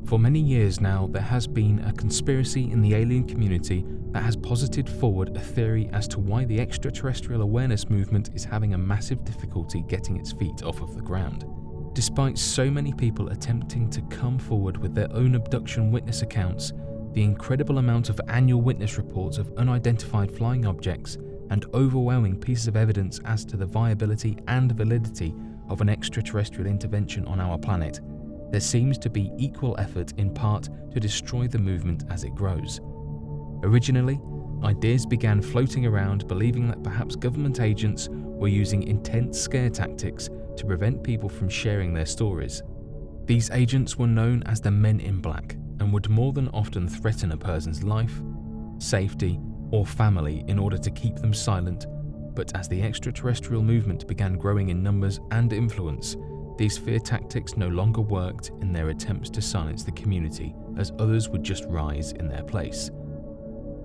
For many years now, there has been a conspiracy in the alien community that has posited forward a theory as to why the extraterrestrial awareness movement is having a massive difficulty getting its feet off of the ground. Despite so many people attempting to come forward with their own abduction witness accounts, the incredible amount of annual witness reports of unidentified flying objects and overwhelming pieces of evidence as to the viability and validity of an extraterrestrial intervention on our planet, there seems to be equal effort in part to destroy the movement as it grows. Originally, ideas began floating around believing that perhaps government agents were using intense scare tactics to prevent people from sharing their stories. These agents were known as the Men in Black and would more than often threaten a person's life, safety, or family in order to keep them silent. But as the extraterrestrial movement began growing in numbers and influence, these fear tactics no longer worked in their attempts to silence the community, as others would just rise in their place.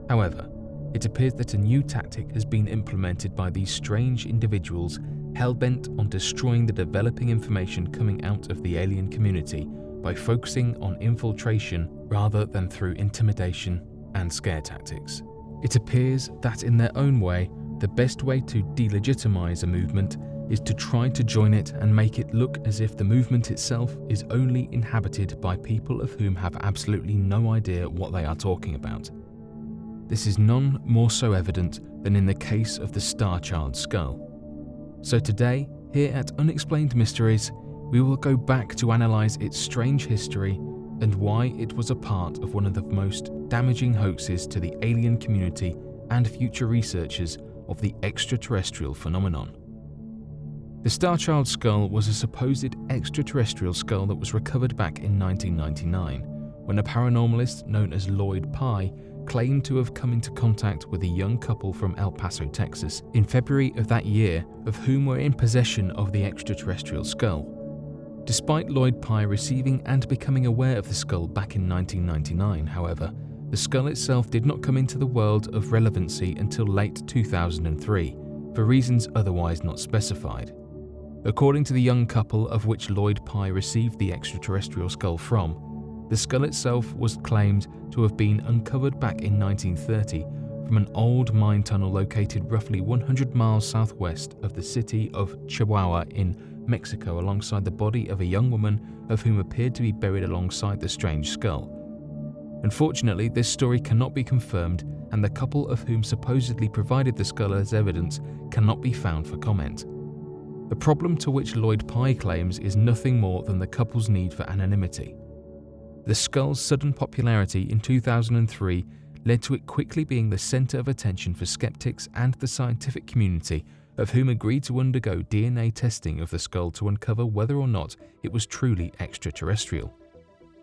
However, it appears that a new tactic has been implemented by these strange individuals hell-bent on destroying the developing information coming out of the alien community by focusing on infiltration rather than through intimidation and scare tactics. It appears that in their own way, the best way to delegitimize a movement is to try to join it and make it look as if the movement itself is only inhabited by people of whom have absolutely no idea what they are talking about. This is none more so evident than in the case of the Starchild skull. So today, here at Unexplained Mysteries, we will go back to analyze its strange history and why it was a part of one of the most damaging hoaxes to the alien community and future researchers of the extraterrestrial phenomenon. The Starchild skull was a supposed extraterrestrial skull that was recovered back in 1999, when a paranormalist known as Lloyd Pye claimed to have come into contact with a young couple from El Paso, Texas, in February of that year, of whom were in possession of the extraterrestrial skull. Despite Lloyd Pye receiving and becoming aware of the skull back in 1999, however, the skull itself did not come into the world of relevancy until late 2003, for reasons otherwise not specified. According to the young couple of which Lloyd Pye received the extraterrestrial skull from, the skull itself was claimed to have been uncovered back in 1930 from an old mine tunnel located roughly 100 miles southwest of the city of Chihuahua in Mexico, alongside the body of a young woman of whom appeared to be buried alongside the strange skull. Unfortunately, this story cannot be confirmed, and the couple of whom supposedly provided the skull as evidence cannot be found for comment. The problem to which Lloyd Pye claims is nothing more than the couple's need for anonymity. The skull's sudden popularity in 2003 led to it quickly being the center of attention for skeptics and the scientific community, of whom agreed to undergo DNA testing of the skull to uncover whether or not it was truly extraterrestrial.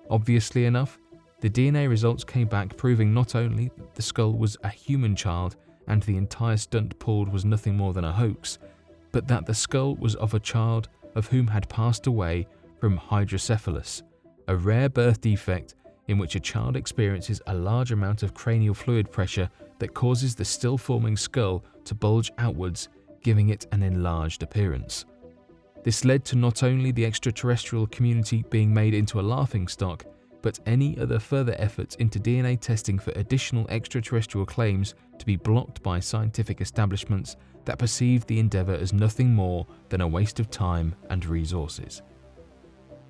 Obviously enough, the DNA results came back proving not only that the skull was a human child and the entire stunt pulled was nothing more than a hoax, but that the skull was of a child of whom had passed away from hydrocephalus, a rare birth defect in which a child experiences a large amount of cranial fluid pressure that causes the still-forming skull to bulge outwards, giving it an enlarged appearance. This led to not only the extraterrestrial community being made into a laughingstock, but any other further efforts into DNA testing for additional extraterrestrial claims to be blocked by scientific establishments that perceived the endeavor as nothing more than a waste of time and resources.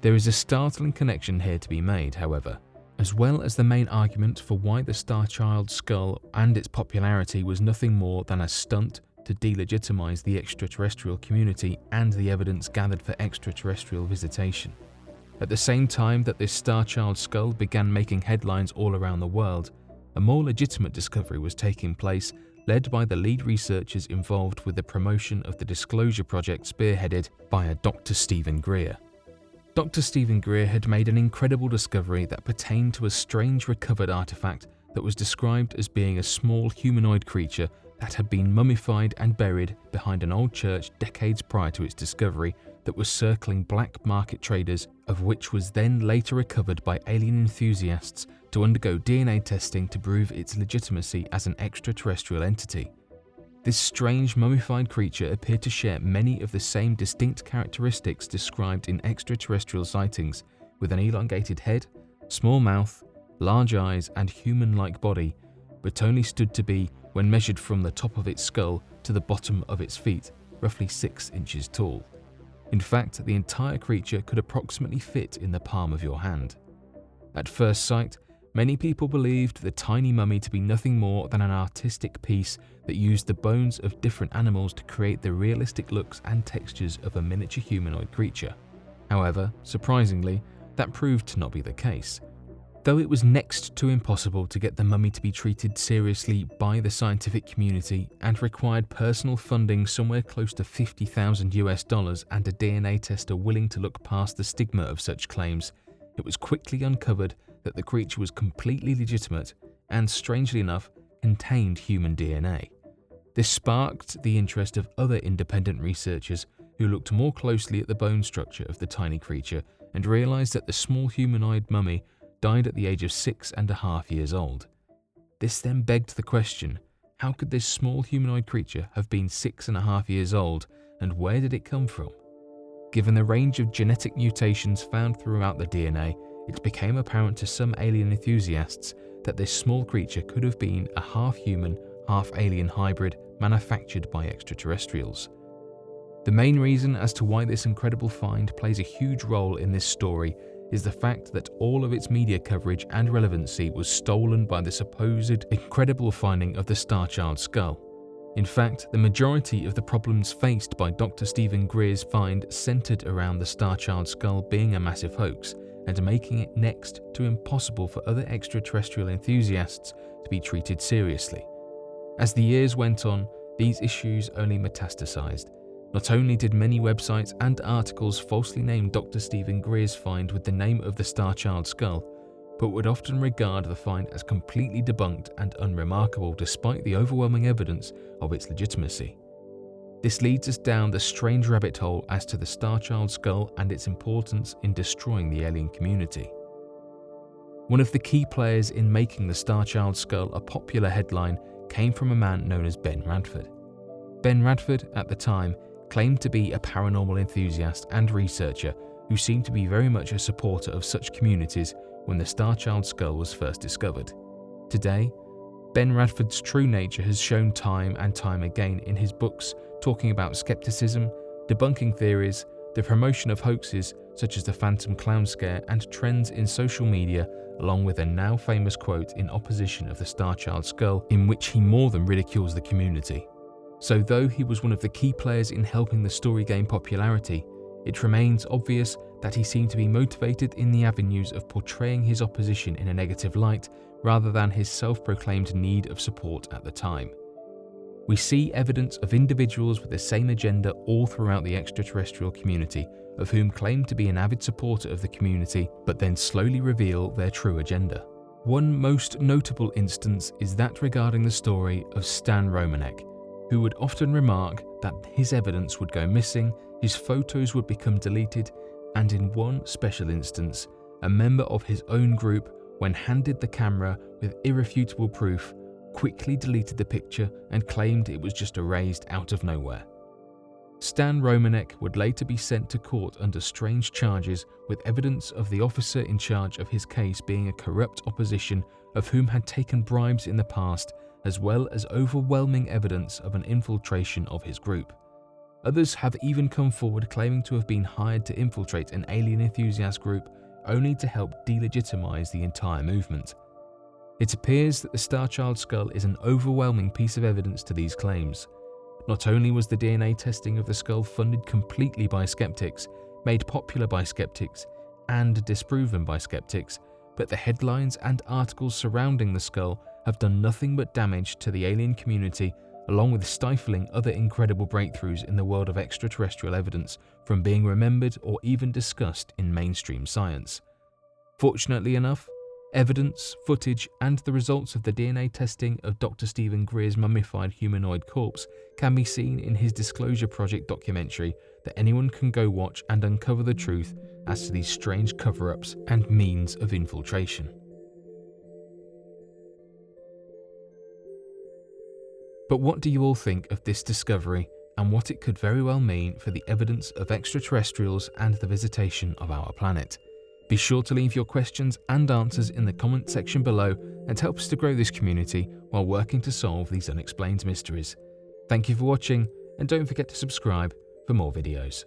There is a startling connection here to be made, however, as well as the main argument for why the Starchild skull and its popularity was nothing more than a stunt to delegitimize the extraterrestrial community and the evidence gathered for extraterrestrial visitation. At the same time that this Starchild skull began making headlines all around the world, a more legitimate discovery was taking place, led by the lead researchers involved with the promotion of the Disclosure Project spearheaded by a Dr. Stephen Greer. Dr. Stephen Greer had made an incredible discovery that pertained to a strange recovered artifact that was described as being a small humanoid creature that had been mummified and buried behind an old church decades prior to its discovery that was circling black market traders, of which was then later recovered by alien enthusiasts to undergo DNA testing to prove its legitimacy as an extraterrestrial entity. This strange mummified creature appeared to share many of the same distinct characteristics described in extraterrestrial sightings, with an elongated head, Small mouth, large eyes and human-like body, but only stood to be, when measured from the top of its skull to the bottom of its feet, roughly 6 inches tall. In fact, the entire creature could approximately fit in the palm of your hand. At first sight, many people believed the tiny mummy to be nothing more than an artistic piece that used the bones of different animals to create the realistic looks and textures of a miniature humanoid creature. However, surprisingly, that proved to not be the case. Though it was next to impossible to get the mummy to be treated seriously by the scientific community and required personal funding somewhere close to $50,000 and a DNA tester willing to look past the stigma of such claims, it was quickly uncovered that the creature was completely legitimate and, strangely enough, contained human DNA. This sparked the interest of other independent researchers who looked more closely at the bone structure of the tiny creature and realized that the small humanoid mummy died at the age of 6.5 years old. This then begged the question, how could this small humanoid creature have been 6.5 years old, and where did it come from? Given the range of genetic mutations found throughout the DNA, it became apparent to some alien enthusiasts that this small creature could have been a half-human, half-alien hybrid manufactured by extraterrestrials. The main reason as to why this incredible find plays a huge role in this story is the fact that all of its media coverage and relevancy was stolen by the supposed incredible finding of the Starchild skull. In fact, the majority of the problems faced by Dr. Stephen Greer's find centered around the Starchild skull being a massive hoax and making it next to impossible for other extraterrestrial enthusiasts to be treated seriously. As the years went on, these issues only metastasized. Not only did many websites and articles falsely name Dr. Stephen Greer's find with the name of the Starchild skull, but would often regard the find as completely debunked and unremarkable despite the overwhelming evidence of its legitimacy. This leads us down the strange rabbit hole as to the Starchild skull and its importance in destroying the alien community. One of the key players in making the Starchild skull a popular headline came from a man known as Ben Radford. Ben Radford, at the time, claimed to be a paranormal enthusiast and researcher who seemed to be very much a supporter of such communities when the Starchild skull was first discovered. Today, Ben Radford's true nature has shown time and time again in his books talking about skepticism, debunking theories, the promotion of hoaxes such as the Phantom Clown Scare and trends in social media, along with a now famous quote in opposition of the Starchild skull in which he more than ridicules the community. So though he was one of the key players in helping the story gain popularity, it remains obvious that he seemed to be motivated in the avenues of portraying his opposition in a negative light rather than his self-proclaimed need of support at the time. We see evidence of individuals with the same agenda all throughout the extraterrestrial community, of whom claim to be an avid supporter of the community but then slowly reveal their true agenda. One most notable instance is that regarding the story of Stan Romanek, who would often remark that his evidence would go missing, his photos would become deleted, and in one special instance, a member of his own group, when handed the camera with irrefutable proof, quickly deleted the picture and claimed it was just erased out of nowhere. Stan Romanek would later be sent to court under strange charges, with evidence of the officer in charge of his case being a corrupt opposition of whom had taken bribes in the past, as well as overwhelming evidence of an infiltration of his group. Others have even come forward claiming to have been hired to infiltrate an alien enthusiast group only to help delegitimize the entire movement. It appears that the Starchild skull is an overwhelming piece of evidence to these claims. Not only was the DNA testing of the skull funded completely by skeptics, made popular by skeptics, and disproven by skeptics, but the headlines and articles surrounding the skull have done nothing but damage to the alien community, along with stifling other incredible breakthroughs in the world of extraterrestrial evidence from being remembered or even discussed in mainstream science. Fortunately enough, evidence, footage, and the results of the DNA testing of Dr. Stephen Greer's mummified humanoid corpse can be seen in his Disclosure Project documentary that anyone can go watch and uncover the truth as to these strange cover-ups and means of infiltration. But what do you all think of this discovery and what it could very well mean for the evidence of extraterrestrials and the visitation of our planet? Be sure to leave your questions and answers in the comment section below and help us to grow this community while working to solve these unexplained mysteries. Thank you for watching, and don't forget to subscribe for more videos.